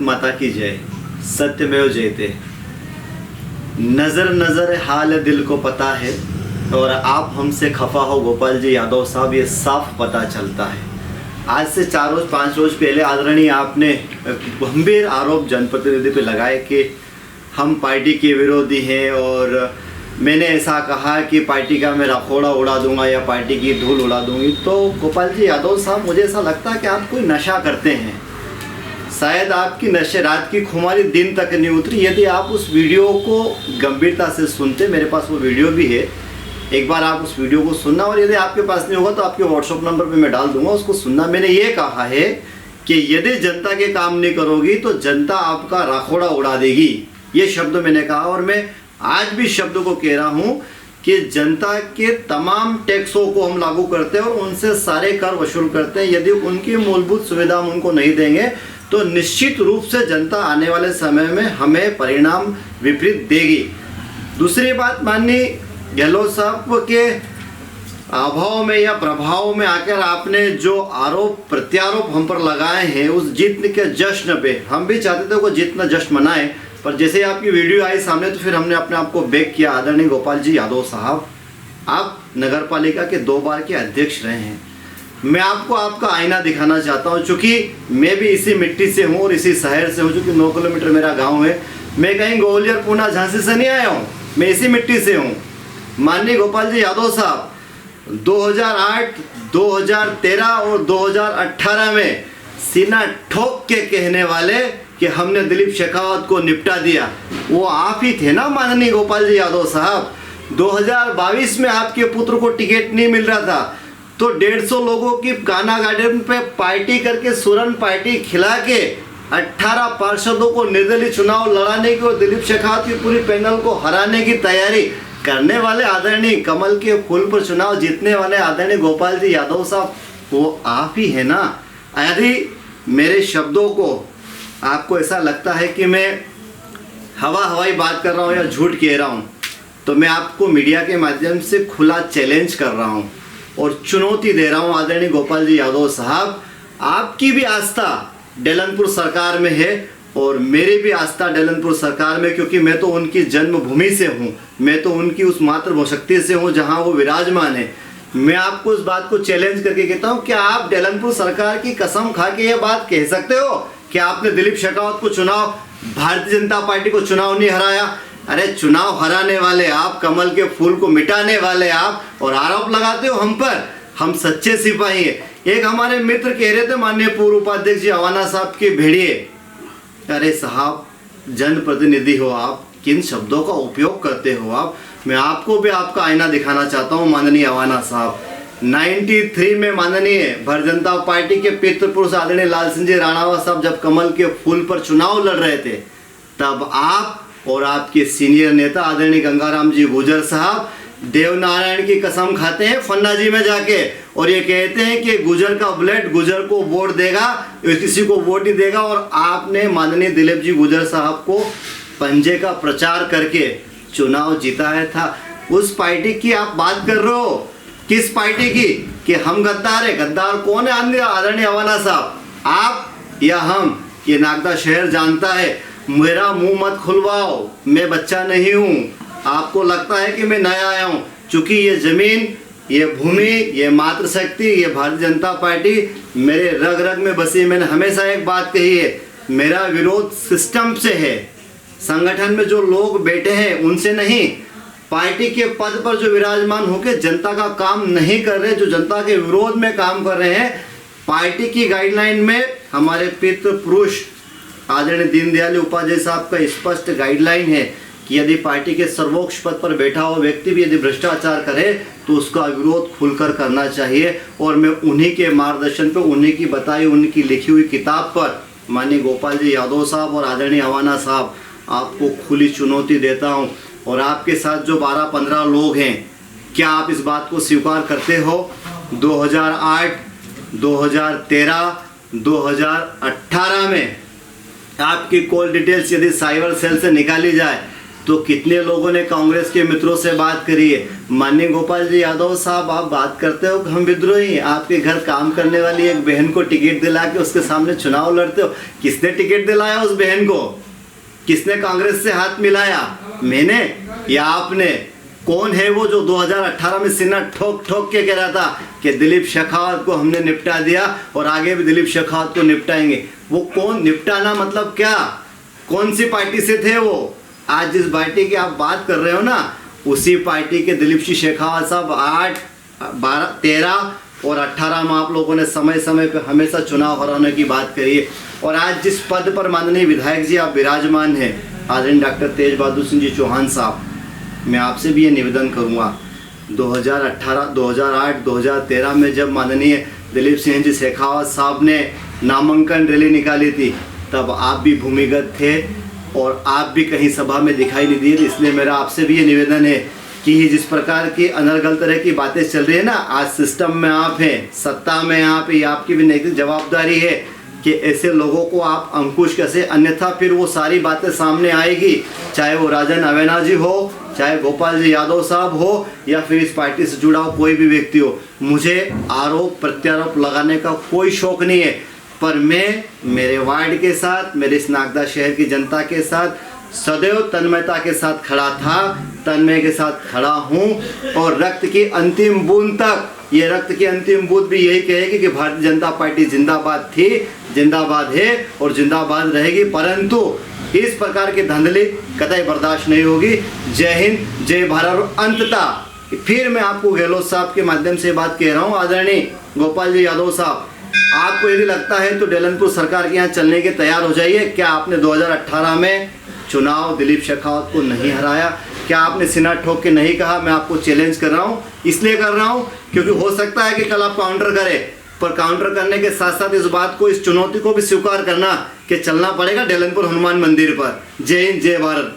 भारत माता की जय। सत्यमेव जयते। नज़र नज़र हाल दिल को पता है, और आप हमसे खफा हो गोपाल जी यादव साहब, ये साफ पता चलता है। आज से 4 रोज 5 रोज पहले आदरणीय आपने गंभीर आरोप जनप्रतिनिधि पे लगाए कि हम पार्टी के विरोधी हैं, और मैंने ऐसा कहा कि पार्टी का मैं रखोड़ा उड़ा दूंगा या पार्टी की धूल उड़ा दूंगी। तो गोपाल जी यादव साहब, मुझे ऐसा लगता है कि आप कोई नशा करते हैं। शायद आपकी नशे रात की खुमारी दिन तक नहीं उतरी। यदि आप उस वीडियो को गंभीरता से सुनते, मेरे पास वो वीडियो भी है, एक बार आप उस वीडियो को सुनना, और यदि आपके पास नहीं होगा तो आपके व्हाट्सएप नंबर पे मैं डाल दूंगा, उसको सुनना। मैंने ये कहा है कि यदि जनता के काम नहीं करोगी तो जनता आपका राखोड़ा उड़ा देगी, ये शब्द मैंने कहा। और मैं आज भी शब्द को कह रहा हूँ कि जनता के तमाम टैक्सों को हम लागू करते हैं और उनसे सारे कर वसूल करते हैं। यदि उनकी मूलभूत सुविधा हम उनको नहीं देंगे तो निश्चित रूप से जनता आने वाले समय में हमें परिणाम विपरीत देगी। दूसरी बात, माननीय गहलोत साहब के अभाव में या प्रभाव में आकर आपने जो आरोप प्रत्यारोप हम पर लगाए हैं, उस जीत के जश्न पे हम भी चाहते थे वो जीतना जश्न मनाए, पर जैसे आपकी वीडियो आई सामने तो फिर हमने अपने आप को बैक किया। आदरणीय गोपाल जी यादव साहब, आप नगर पालिका के 2 बार के अध्यक्ष रहे हैं। मैं आपको आपका आईना दिखाना चाहता हूँ, चूँकि मैं भी इसी मिट्टी से हूँ और इसी शहर से हूँ, चूँकि 9 किलोमीटर मेरा गाँव है। मैं कहीं ग्वालियर पूना झांसी से नहीं आया हूँ, मैं इसी मिट्टी से हूँ। माननीय गोपाल जी यादव साहब, 2008, 2013 और 2018 में सीना ठोक के कहने वाले कि हमने दिलीप शेखावत को निपटा दिया, वो आप ही थे ना माननीय गोपाल जी यादव साहब। 2022 में आपके पुत्र को टिकट नहीं मिल रहा था तो 150 लोगों की गाना गार्डन पे पार्टी करके सुरन पार्टी खिला के 18 पार्षदों को निर्दलीय चुनाव लड़ाने की और दिलीप शेखावत की पूरी पैनल को हराने की तैयारी करने वाले आदरणीय कमल के फूल पर चुनाव जीतने वाले आदरणीय गोपाल जी यादव साहब, वो आप ही है ना। यदि मेरे शब्दों को आपको ऐसा लगता है कि मैं हवाई बात कर रहा हूँ या झूठ कह रहा हूँ, तो मैं आपको मीडिया के माध्यम से खुला चैलेंज कर रहा हूँ और चुनौती दे रहा हूँ। आदरणीय गोपाल जी यादव साहब, आपकी भी आस्था डेलनपुर सरकार में है और मेरी भी आस्था डेलनपुर सरकार में, क्योंकि मैं तो उनकी जन्मभूमि से हूँ, मैं तो उनकी उस मातृशक्ति से हूँ जहाँ वो विराजमान है। मैं आपको इस बात को चैलेंज करके कहता हूँ, क्या आप डेलनपुर सरकार की कसम खा के ये बात कह सकते हो कि आपने दिलीप शेखावत को चुनाव, भारतीय जनता पार्टी को चुनाव नहीं हराया? अरे चुनाव हराने वाले आप, कमल के फूल को मिटाने वाले आप, और आरोप लगाते हो हम पर। हम सच्चे सिपाही हैं। एक हमारे मित्र कह रहे थे, माननीय पूर्व उपाध्यक्ष जी अवाना साहब के भेड़िए। अरे साहब, जनप्रतिनिधि हो आप, किन शब्दों का उपयोग करते हो आप? मैं आपको भी आपका आईना दिखाना चाहता हूँ माननीय अवाना साहब। 93 में माननीय भारतीय जनता पार्टी के पितृपुरुष आदरणीय लाल सिंह जी राणावा साहब जब कमल के फूल पर चुनाव लड़ रहे थे, तब आप और आपके सीनियर नेता आदरणीय गंगाराम जी गुर्जर साहब देवनारायण की कसम खाते हैं फन्ना जी में जाके, और ये कहते हैं कि गुर्जर का ब्लड गुर्जर को वोट देगा, किसी को वोट नहीं देगा। और आपने माननीय दिलीप जी गुर्जर साहब को पंजे का प्रचार करके चुनाव जिताया था। उस पार्टी की आप बात कर रहे हो, किस पार्टी की? कि हम गद्दार है। गद्दार कौन है आदरणीय अवाना साहब, आप या हम? ये नागदा शहर जानता है। मेरा मुंह मत खुलवाओ, मैं बच्चा नहीं हूँ। आपको लगता है कि मैं नया आया हूँ, चूँकि ये ज़मीन, ये भूमि, ये मातृशक्ति, ये भारतीय जनता पार्टी मेरे रग रग में बसी। मैंने हमेशा एक बात कही है, मेरा विरोध सिस्टम से है, संगठन में जो लोग बैठे हैं उनसे नहीं। पार्टी के पद पर जो विराजमान होकर जनता का काम नहीं कर रहे, जो जनता के विरोध में काम कर रहे हैं, पार्टी की गाइडलाइन में हमारे पितृ पुरुष आदरणीय दीनदयाल उपाध्याय साहब का स्पष्ट गाइडलाइन है कि यदि पार्टी के सर्वोच्च पद पर बैठा हुआ व्यक्ति भी यदि भ्रष्टाचार करे तो उसका विरोध खुलकर करना चाहिए। और मैं उन्हीं के मार्गदर्शन पर, उन्हीं की बताई, उनकी लिखी हुई किताब पर माननीय गोपाल जी यादव साहब और आदरणीय अवाना साहब आपको खुली चुनौती देता हूँ। और आपके साथ जो 12-15 लोग हैं, क्या आप इस बात को स्वीकार करते हो? 2008, 2013, 2018 में आपकी कॉल डिटेल्स यदि साइबर सेल से निकाली जाए तो कितने लोगों ने कांग्रेस के मित्रों से बात करी है। माननीय गोपाल जी यादव साहब, आप बात करते हो कि हम विद्रोही हैं, आपके घर काम करने वाली एक बहन को टिकट दिला के उसके सामने चुनाव लड़ते हो। किसने टिकट दिलाया उस बहन को? किसने कांग्रेस से हाथ मिलाया? मैंने या आपने? कौन है वो जो 2018 में सीना ठोक ठोक के कह रहा था कि दिलीप शेखावत को हमने निपटा दिया और आगे भी दिलीप शेखावत को निपटाएंगे? वो कौन? निपटाना मतलब क्या? कौन सी पार्टी से थे वो? आज जिस पार्टी की आप बात कर रहे हो ना, उसी पार्टी के दिलीप सिंह शेखावत साहब 8, 12, 13 और 18 में आप लोगों ने समय समय पे हमेशा चुनाव हराने की बात करी है। और आज जिस पद पर माननीय विधायक जी आप विराजमान हैं, आदरणीय डॉक्टर तेज बहादुर सिंह जी चौहान साहब, मैं आपसे भी ये निवेदन करूँगा, 2018, 2008, 2013 में जब माननीय दिलीप सिंह जी शेखावत साहब ने नामांकन रैली निकाली थी, तब आप भी भूमिगत थे और आप भी कहीं सभा में दिखाई नहीं दिए। इसलिए मेरा आपसे भी ये निवेदन है कि जिस प्रकार की अनर्गल तरह की बातें चल रही है ना, आज सिस्टम में आप हैं, सत्ता में आप हैं, आपकी भी नैतिक जवाबदारी है कि ऐसे लोगों को आप अंकुश कैसे, अन्यथा फिर वो सारी बातें सामने आएगी, चाहे वो राजन अवेना जी हो, चाहे गोपाल जी यादव साहब हो, या फिर इस पार्टी से जुड़ा हो कोई भी व्यक्ति हो। मुझे आरोप प्रत्यारोप लगाने का कोई शौक नहीं है, पर मैं मेरे वार्ड के साथ, मेरे इस नागदा शहर की जनता के साथ सदैव तन्मयता के साथ खड़ा था, तन्मय के साथ खड़ा हूँ। और रक्त की अंतिम बूंद तक, ये रक्त की अंतिम बूंद भी यही कहेगी कि भारतीय जनता पार्टी जिंदाबाद थी, जिंदाबाद है और जिंदाबाद रहेगी। परंतु इस प्रकार की धांधली कतई बर्दाश्त नहीं होगी। जय हिंद, जय भारत। और अंततः फिर मैं आपको गहलोत साहब के माध्यम से बात कह रहा हूँ, आदरणीय गोपाल जी यादव साहब, आपको यदि लगता है तो डेलनपुर सरकार के यहाँ चलने के तैयार हो जाइए। क्या आपने 2018 में चुनाव दिलीप शेखावत को नहीं हराया? क्या आपने सीना ठोक के नहीं कहा? मैं आपको चैलेंज कर रहा हूँ, इसलिए कर रहा हूँ क्योंकि हो सकता है कि कल आप काउंटर करें, पर काउंटर करने के साथ साथ इस बात को, इस चुनौती को भी स्वीकार करना कि चलना पड़ेगा डेलनपुर हनुमान मंदिर पर। जय हिंद, जय भारत।